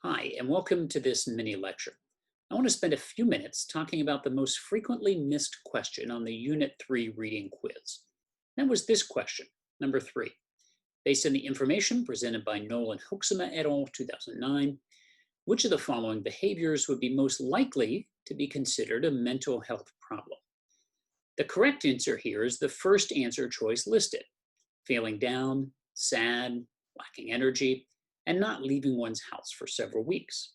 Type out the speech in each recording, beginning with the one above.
Hi, and welcome to this mini lecture. I want to spend a few minutes talking about the most frequently missed question on the Unit 3 reading quiz. That was this question, number 3. Based on the information presented by Nolan Hoeksema et al. 2009, which of the following behaviors would be most likely to be considered a mental health problem? The correct answer here is the first answer choice listed: feeling down, sad, lacking energy, and not leaving one's house for several weeks.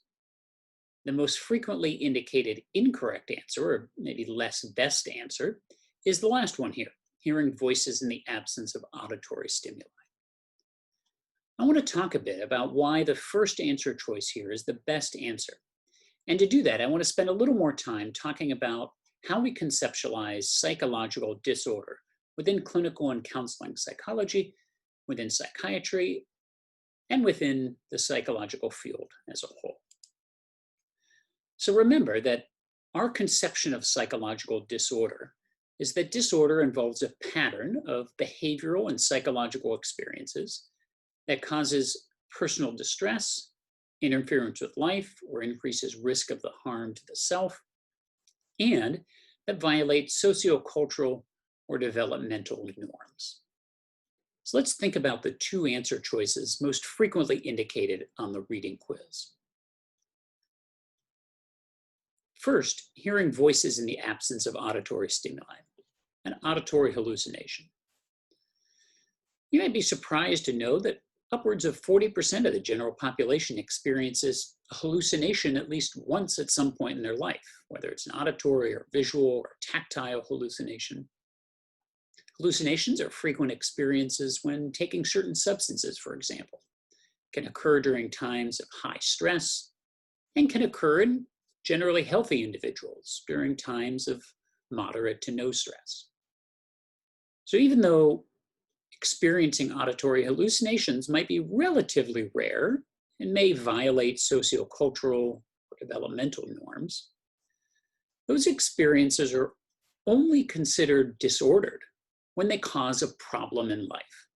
The most frequently indicated incorrect answer, or maybe less best answer, is the last one here: hearing voices in the absence of auditory stimuli. I want to talk a bit about why the first answer choice here is the best answer. And to do that, I want to spend a little more time talking about how we conceptualize psychological disorder within clinical and counseling psychology, within psychiatry, and within the psychological field as a whole. So remember that our conception of psychological disorder is that disorder involves a pattern of behavioral and psychological experiences that causes personal distress, interference with life, or increases risk of the harm to the self, and that violates sociocultural or developmental norms. So let's think about the two answer choices most frequently indicated on the reading quiz. First, hearing voices in the absence of auditory stimuli, an auditory hallucination. You might be surprised to know that upwards of 40% of the general population experiences a hallucination at least once at some point in their life, whether it's an auditory or visual or tactile hallucination. Hallucinations are frequent experiences when taking certain substances, for example. Can occur during times of high stress and can occur in generally healthy individuals during times of moderate to no stress. So even though experiencing auditory hallucinations might be relatively rare and may violate sociocultural or developmental norms, those experiences are only considered disordered when they cause a problem in life.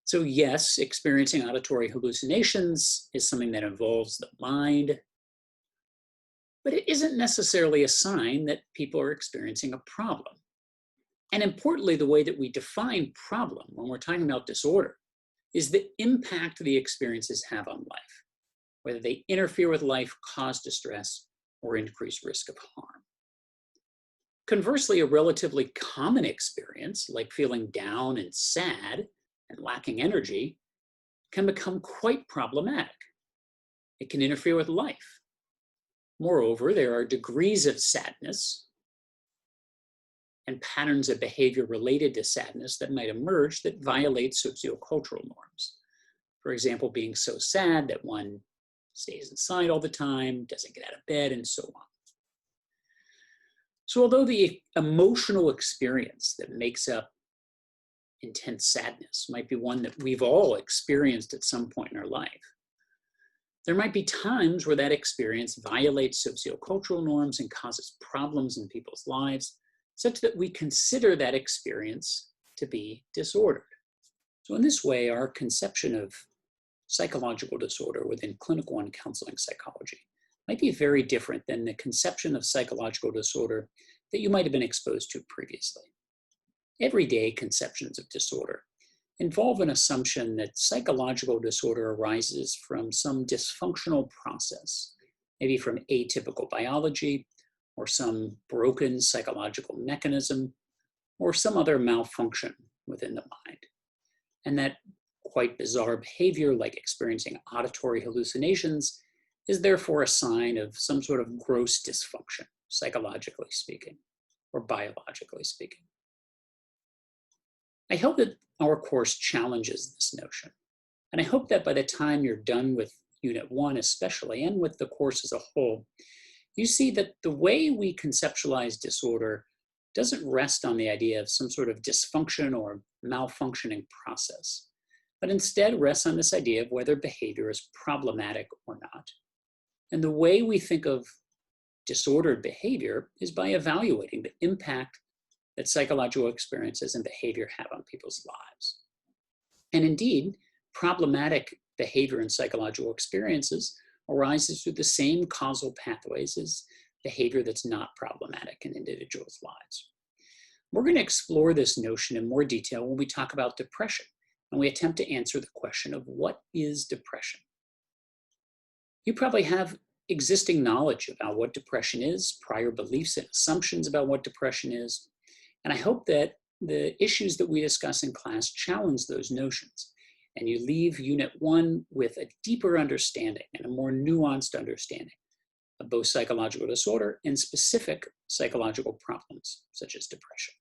So yes, experiencing auditory hallucinations is something that involves the mind, but it isn't necessarily a sign that people are experiencing a problem. And importantly, the way that we define problem when we're talking about disorder is the impact the experiences have on life, whether they interfere with life, cause distress, or increase risk of harm. Conversely, a relatively common experience, like feeling down and sad and lacking energy, can become quite problematic. It can interfere with life. Moreover, there are degrees of sadness and patterns of behavior related to sadness that might emerge that violate sociocultural norms. For example, being so sad that one stays inside all the time, doesn't get out of bed, and so on. So although the emotional experience that makes up intense sadness might be one that we've all experienced at some point in our life, there might be times where that experience violates sociocultural norms and causes problems in people's lives, such that we consider that experience to be disordered. So in this way, our conception of psychological disorder within clinical and counseling psychology might be very different than the conception of psychological disorder that you might have been exposed to previously. Everyday conceptions of disorder involve an assumption that psychological disorder arises from some dysfunctional process, maybe from atypical biology, or some broken psychological mechanism, or some other malfunction within the mind. And that quite bizarre behavior, like experiencing auditory hallucinations, is therefore a sign of some sort of gross dysfunction, psychologically speaking, or biologically speaking. I hope that our course challenges this notion. And I hope that by the time you're done with Unit 1 especially, and with the course as a whole, you see that the way we conceptualize disorder doesn't rest on the idea of some sort of dysfunction or malfunctioning process, but instead rests on this idea of whether behavior is problematic or not. And the way we think of disordered behavior is by evaluating the impact that psychological experiences and behavior have on people's lives. And indeed, problematic behavior and psychological experiences arises through the same causal pathways as behavior that's not problematic in individuals' lives. We're going to explore this notion in more detail when we talk about depression, and we attempt to answer the question of what is depression. You probably have existing knowledge about what depression is, prior beliefs and assumptions about what depression is, and I hope that the issues that we discuss in class challenge those notions, and you leave Unit 1 with a deeper understanding and a more nuanced understanding of both psychological disorder and specific psychological problems, such as depression.